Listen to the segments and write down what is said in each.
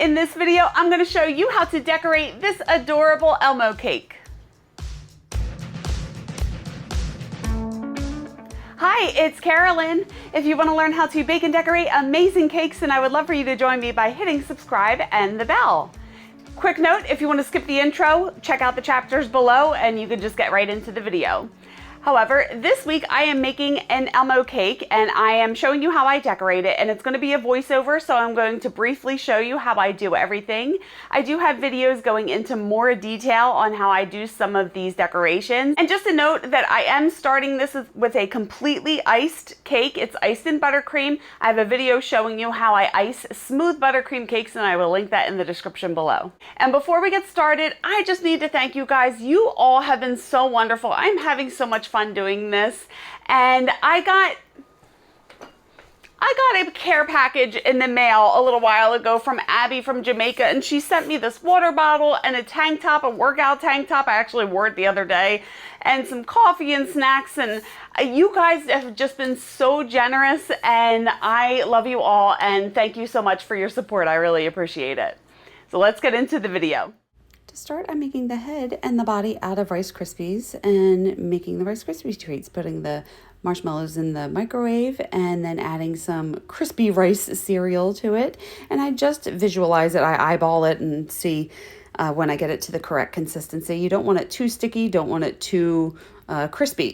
In this video, I'm going to show you how to decorate this adorable Elmo cake. Hi, it's Karolyn. If you want to learn how to bake and decorate amazing cakes, then I would love for you to join me by hitting subscribe and the bell. Quick note, if you want to skip the intro, check out the chapters below and you can just get right into the video. However, this week I am making an Elmo cake and I am showing you how I decorate it, and it's going to be a voiceover, so I'm going to briefly show you how I do everything. I do have videos going into more detail on how I do some of these decorations. And just a note that I am starting this with a completely iced cake. It's iced in buttercream. I have a video showing you how I ice smooth buttercream cakes, and I will link that in the description below. And before we get started, I just need to thank you guys. You all have been so wonderful. I'm having so much fun doing this, and I got a care package in the mail a little while ago from Abby from Jamaica, and she sent me this water bottle and a tank top, a workout tank top. I actually wore it the other day, and some coffee and snacks, and you guys have just been so generous, and I love you all, and thank you so much for your support. I really appreciate it. So let's get into the video. To start, I'm making the head and the body out of Rice Krispies and making the Rice Krispies treats, putting the marshmallows in the microwave and then adding some crispy rice cereal to it. And I just visualize it, I eyeball it and see when I get it to the correct consistency. You don't want it too sticky, don't want it too crispy.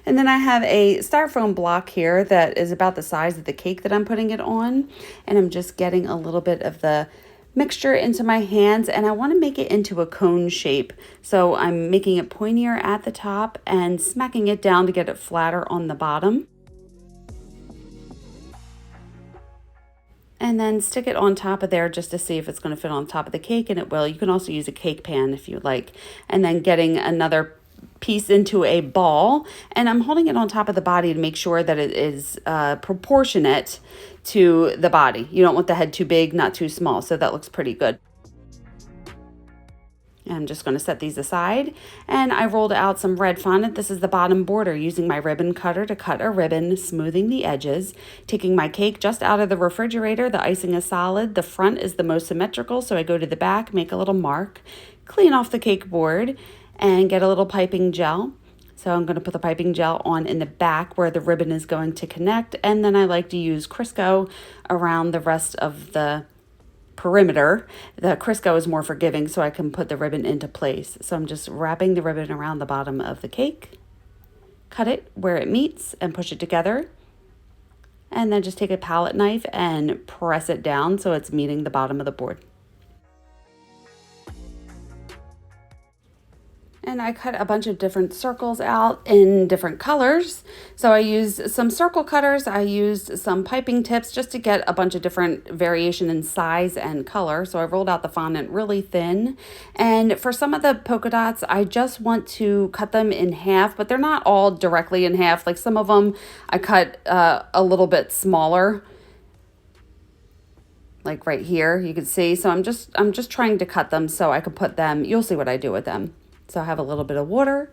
And then I have a styrofoam block here that is about the size of the cake that I'm putting it on. And I'm just getting a little bit of the mixture into my hands, and I want to make it into a cone shape. So I'm making it pointier at the top and smacking it down to get it flatter on the bottom. And then stick it on top of there just to see if it's going to fit on top of the cake, and it will. You can also use a cake pan if you like. And then getting another piece into a ball, and I'm holding it on top of the body to make sure that it is proportionate to the body. You don't want the head too big, not too small, so that looks pretty good. And I'm just going to set these aside, and I rolled out some red fondant. This is the bottom border, using my ribbon cutter to cut a ribbon, smoothing the edges, taking my cake just out of the refrigerator. The icing is solid. The front is the most symmetrical, so I go to the back, make a little mark, clean off the cake board, and get a little piping gel. So I'm going to put the piping gel on in the back where the ribbon is going to connect, and then I like to use Crisco around the rest of the perimeter. The Crisco is more forgiving, so I can put the ribbon into place. So I'm just wrapping the ribbon around the bottom of the cake, cut it where it meets and push it together, and then just take a palette knife and press it down so it's meeting the bottom of the board. And I cut a bunch of different circles out in different colors. So I used some circle cutters, I used some piping tips just to get a bunch of different variation in size and color. So I rolled out the fondant really thin. And for some of the polka dots, I just want to cut them in half, but they're not all directly in half. Like some of them I cut a little bit smaller, like right here, you can see. So I'm just trying to cut them so I can put them, you'll see what I do with them. So I have a little bit of water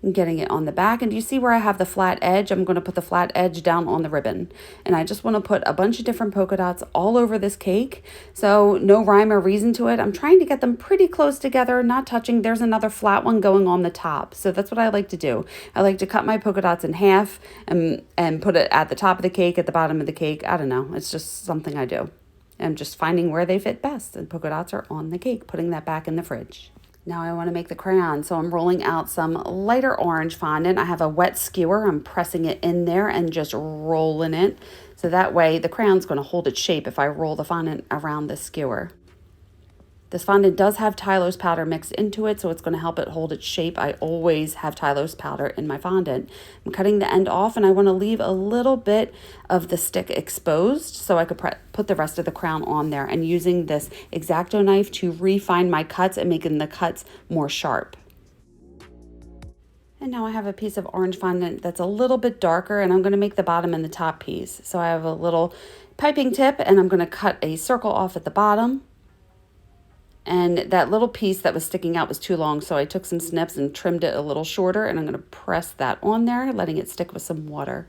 and getting it on the back. And do you see where I have the flat edge? I'm going to put the flat edge down on the ribbon. And I just want to put a bunch of different polka dots all over this cake. So no rhyme or reason to it. I'm trying to get them pretty close together, not touching. There's another flat one going on the top. So that's what I like to do. I like to cut my polka dots in half and put it at the top of the cake, at the bottom of the cake. I don't know. It's just something I do. I'm just finding where they fit best. And polka dots are on the cake, putting that back in the fridge. Now I want to make the crayon, so I'm rolling out some lighter orange fondant. I have a wet skewer. I'm pressing it in there and just rolling it. So that way the crayon's going to hold its shape if I roll the fondant around the skewer. This fondant does have Tylose powder mixed into it, so it's going to help it hold its shape. I always have Tylose powder in my fondant. I'm cutting the end off, and I want to leave a little bit of the stick exposed so I could put the rest of the crown on there, and using this X-Acto knife to refine my cuts and making the cuts more sharp. And now I have a piece of orange fondant that's a little bit darker, and I'm going to make the bottom and the top piece. So I have a little piping tip, and I'm going to cut a circle off at the bottom. And that little piece that was sticking out was too long, so I took some snips and trimmed it a little shorter, and I'm going to press that on there, letting it stick with some water.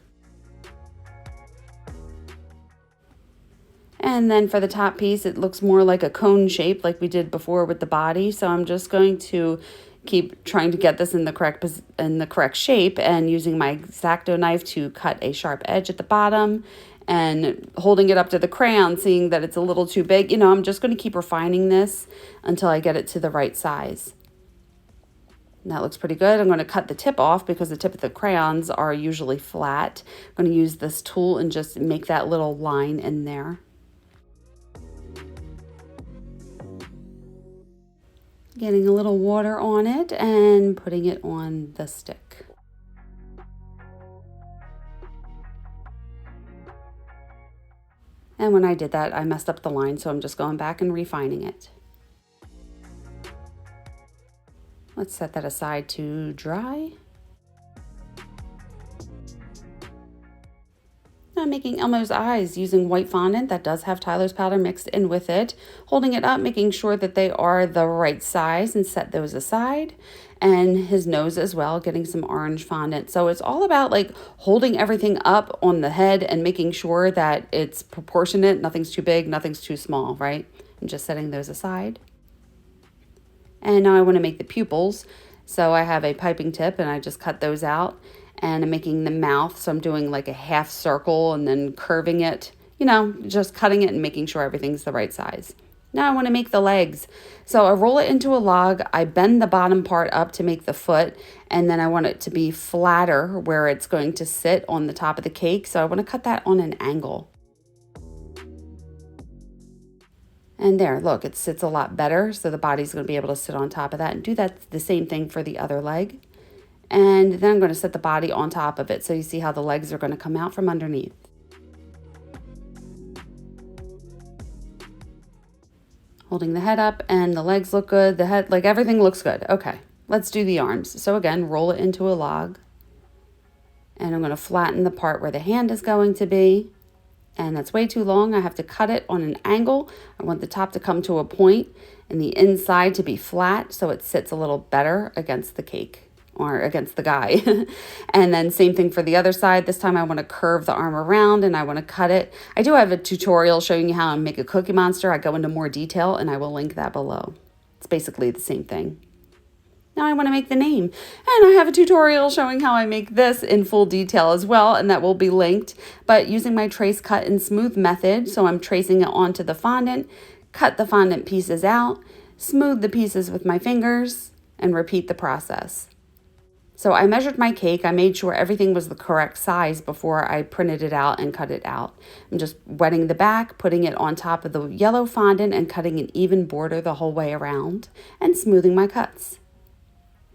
And then for the top piece, it looks more like a cone shape like we did before with the body. So I'm just going to keep trying to get this in the correct shape and using my X-Acto knife to cut a sharp edge at the bottom and holding it up to the crayon, seeing that it's a little too big. You know, I'm just going to keep refining this until I get it to the right size. And that looks pretty good. I'm going to cut the tip off because the tip of the crayons are usually flat. I'm going to use this tool and just make that little line in there. Getting a little water on it and putting it on the stick. And when I did that, I messed up the line, so I'm just going back and refining it. Let's set that aside to dry. I'm making Elmo's eyes using white fondant that does have Tyler's powder mixed in with it. Holding it up, making sure that they are the right size and set those aside. And his nose as well, getting some orange fondant. So it's all about like holding everything up on the head and making sure that it's proportionate. Nothing's too big, nothing's too small, right? And just setting those aside. And now I want to make the pupils. So I have a piping tip and I just cut those out. And I'm making the mouth, so I'm doing like a half circle and then curving it, you know, just cutting it and making sure everything's the right size. Now I want to make the legs. So I roll it into a log, I bend the bottom part up to make the foot, and then I want it to be flatter where it's going to sit on the top of the cake. So I want to cut that on an angle. And there, look, it sits a lot better, so the body's going to be able to sit on top of that, and do that the same thing for the other leg. And then I'm going to set the body on top of it so you see how the legs are going to come out from underneath. Holding the head up and the legs look good. The head, like everything looks good. Okay, let's do the arms. So again, roll it into a log. And I'm going to flatten the part where the hand is going to be. And that's way too long. I have to cut it on an angle. I want the top to come to a point and the inside to be flat so it sits a little better against the cake. Or against the guy. And then same thing for the other side. This time I want to curve the arm around and I want to cut it. I do have a tutorial showing you how to make a Cookie Monster. I go into more detail and I will link that below. It's basically the same thing. Now I want to make the name. And I have a tutorial showing how I make this in full detail as well, and that will be linked. But using my trace, cut, and smooth method, so I'm tracing it onto the fondant, cut the fondant pieces out, smooth the pieces with my fingers, and repeat the process. So I measured my cake. I made sure everything was the correct size before I printed it out and cut it out. I'm just wetting the back, putting it on top of the yellow fondant and cutting an even border the whole way around and smoothing my cuts.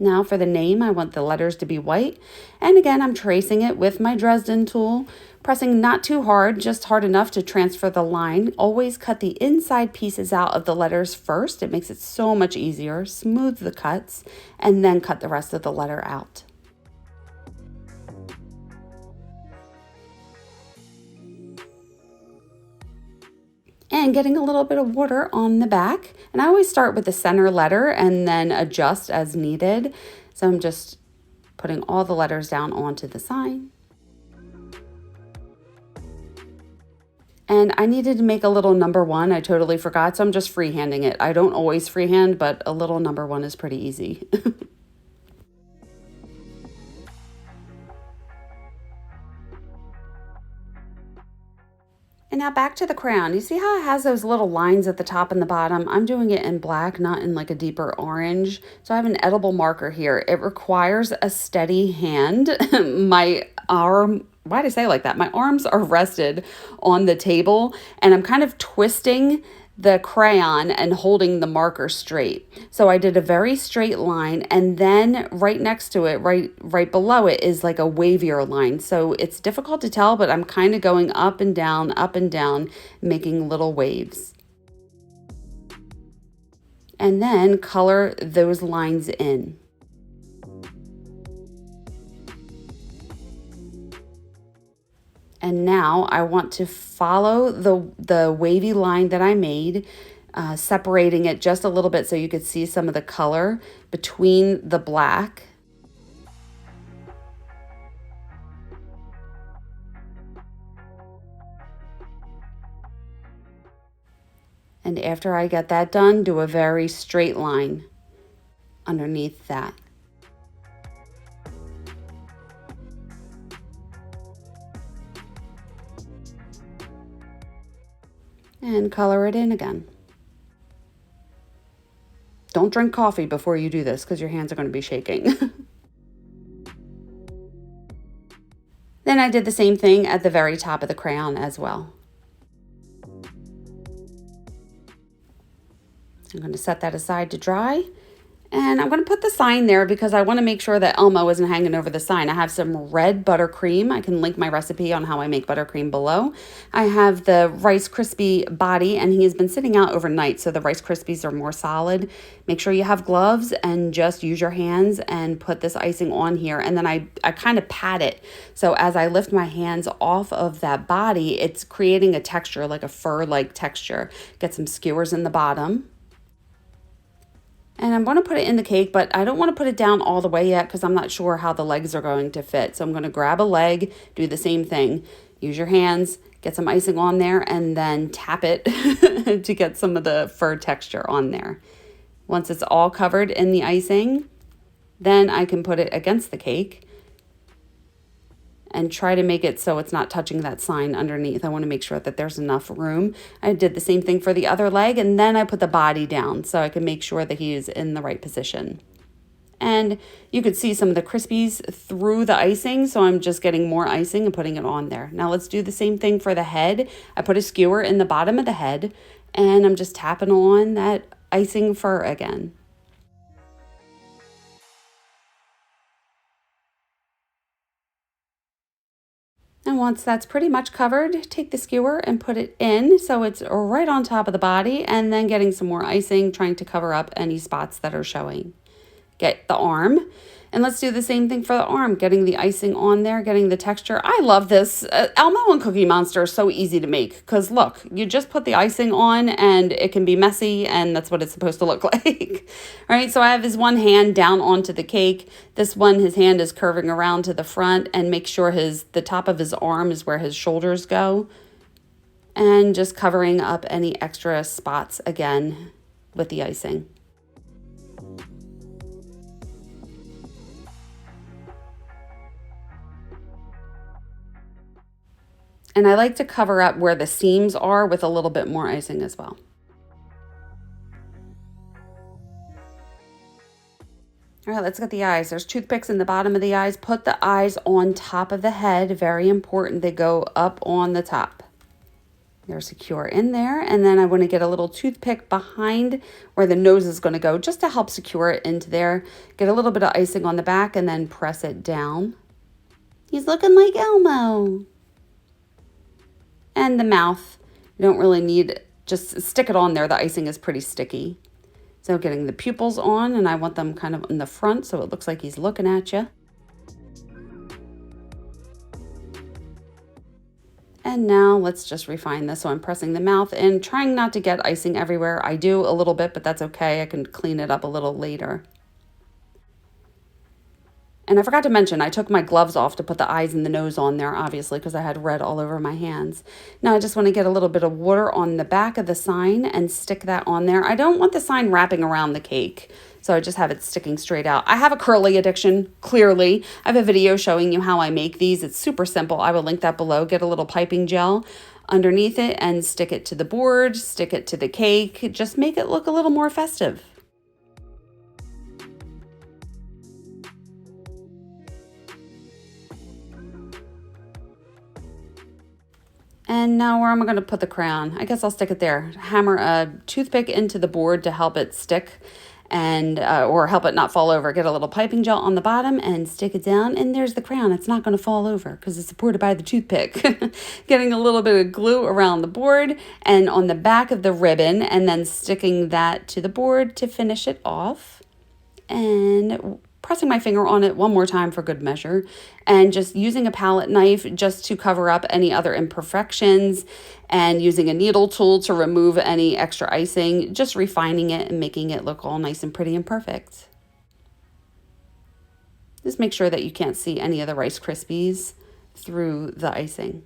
Now for the name, I want the letters to be white. And again, I'm tracing it with my Dresden tool, pressing not too hard, just hard enough to transfer the line. Always cut the inside pieces out of the letters first. It makes it so much easier. Smooth the cuts and then cut the rest of the letter out. And getting a little bit of water on the back. And I always start with the center letter and then adjust as needed. So I'm just putting all the letters down onto the sign. And I needed to make a little number 1. I totally forgot, so I'm just freehanding it. I don't always freehand, but a little number 1 is pretty easy. And now back to the crayon. You see how it has those little lines at the top and the bottom? I'm doing it in black, not in like a deeper orange. So I have an edible marker here. It requires a steady hand. My arm, why did I say it like that? My arms are rested on the table and I'm kind of twisting the crayon and holding the marker straight. So I did a very straight line, and then right next to it, right below it is like a wavier line. So it's difficult to tell, but I'm kind of going up and down, making little waves. And then color those lines in. And now I want to follow the wavy line that I made, separating it just a little bit so you could see some of the color between the black. And after I get that done, do a very straight line underneath that. And color it in again. Don't drink coffee before you do this because your hands are going to be shaking. Then I did the same thing at the very top of the crayon as well. I'm going to set that aside to dry. And I'm going to put the sign there because I want to make sure that Elmo isn't hanging over the sign. I have some red buttercream. I can link my recipe on how I make buttercream below. I have the Rice Krispie body, and he has been sitting out overnight, so the Rice Krispies are more solid. Make sure you have gloves and just use your hands and put this icing on here. And then I kind of pat it. So as I lift my hands off of that body, it's creating a texture, like a fur-like texture. Get some skewers in the bottom. And I'm going to put it in the cake, but I don't want to put it down all the way yet because I'm not sure how the legs are going to fit. So I'm going to grab a leg, do the same thing. Use your hands, get some icing on there, and then tap it to get some of the fur texture on there. Once it's all covered in the icing, then I can put it against the cake and try to make it so it's not touching that sign underneath. I want to make sure that there's enough room. I did the same thing for the other leg, and then I put the body down so I can make sure that he is in the right position. And you could see some of the Krispies through the icing, so I'm just getting more icing and putting it on there. Now let's do the same thing for the head. I put a skewer in the bottom of the head, and I'm just tapping on that icing fur again. And once that's pretty much covered, take the skewer and put it in so it's right on top of the body, and then getting some more icing, trying to cover up any spots that are showing. Get the arm, and let's do the same thing for the arm, getting the icing on there, getting the texture. I love this. Elmo and Cookie Monster are so easy to make because look, you just put the icing on and it can be messy, and that's what it's supposed to look like. All right, so I have his one hand down onto the cake. This one, his hand is curving around to the front, and make sure the top of his arm is where his shoulders go. And just covering up any extra spots again with the icing. And I like to cover up where the seams are with a little bit more icing as well. All right, let's get the eyes. There's toothpicks in the bottom of the eyes. Put the eyes on top of the head. Very important. They go up on the top. They're secure in there. And then I want to get a little toothpick behind where the nose is going to go just to help secure it into there. Get a little bit of icing on the back and then press it down. He's looking like Elmo. And the mouth, you don't really need, just stick it on there. The icing is pretty sticky. So getting the pupils on, and I want them kind of in the front so it looks like he's looking at you. And now let's just refine this. So I'm pressing the mouth in, trying not to get icing everywhere. I do a little bit, but that's okay. I can clean it up a little later. And I forgot to mention, I took my gloves off to put the eyes and the nose on there, obviously, because I had red all over my hands. Now I just want to get a little bit of water on the back of the sign and stick that on there. I don't want the sign wrapping around the cake, so I just have it sticking straight out. I have a curly addiction, clearly. I have a video showing you how I make these. It's super simple. I will link that below. Get a little piping gel underneath it and stick it to the board, stick it to the cake. Just make it look a little more festive. And now where am I going to put the crayon? I guess I'll stick it there. Hammer a toothpick into the board to help it stick and or help it not fall over. Get a little piping gel on the bottom and stick it down. And there's the crayon. It's not going to fall over because it's supported by the toothpick. Getting a little bit of glue around the board and on the back of the ribbon, and then sticking that to the board to finish it off. And pressing my finger on it one more time for good measure, and just using a palette knife just to cover up any other imperfections, and using a needle tool to remove any extra icing, just refining it and making it look all nice and pretty and perfect. Just make sure that you can't see any of the Rice Krispies through the icing.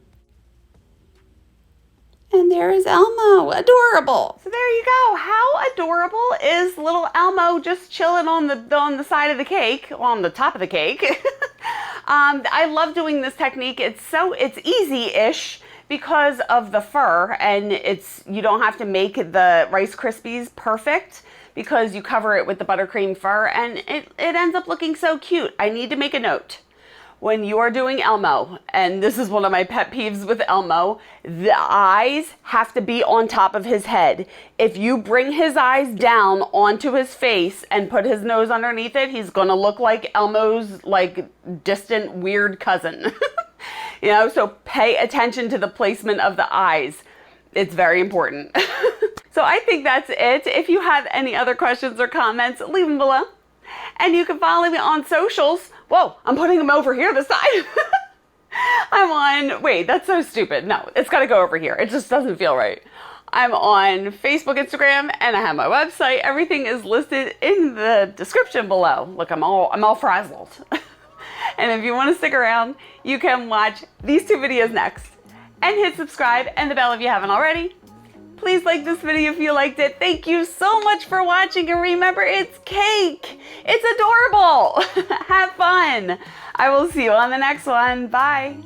And there is Elmo, adorable. So there you go. How adorable is little Elmo just chilling on the side of the cake, on the top of the cake. I love doing this technique. It's easy-ish because of the fur, and you don't have to make the Rice Krispies perfect because you cover it with the buttercream fur, and it ends up looking so cute. I need to make a note. When you are doing Elmo, and this is one of my pet peeves with Elmo, the eyes have to be on top of his head. If you bring his eyes down onto his face and put his nose underneath it, he's gonna look like Elmo's like distant weird cousin. You know, so pay attention to the placement of the eyes. It's very important. So I think that's it. If you have any other questions or comments, leave them below. And you can follow me on socials. Whoa, I'm putting them over here this time. I'm on, wait, that's so stupid. No, it's got to go over here. It just doesn't feel right. I'm on Facebook, Instagram, and I have my website. Everything is listed in the description below. Look, I'm all frazzled. And if you want to stick around, you can watch these 2 videos next. And hit subscribe and the bell if you haven't already. Please like this video if you liked it. Thank you so much for watching, and remember, it's cake. It's adorable. Have fun. I will see you on the next one. Bye.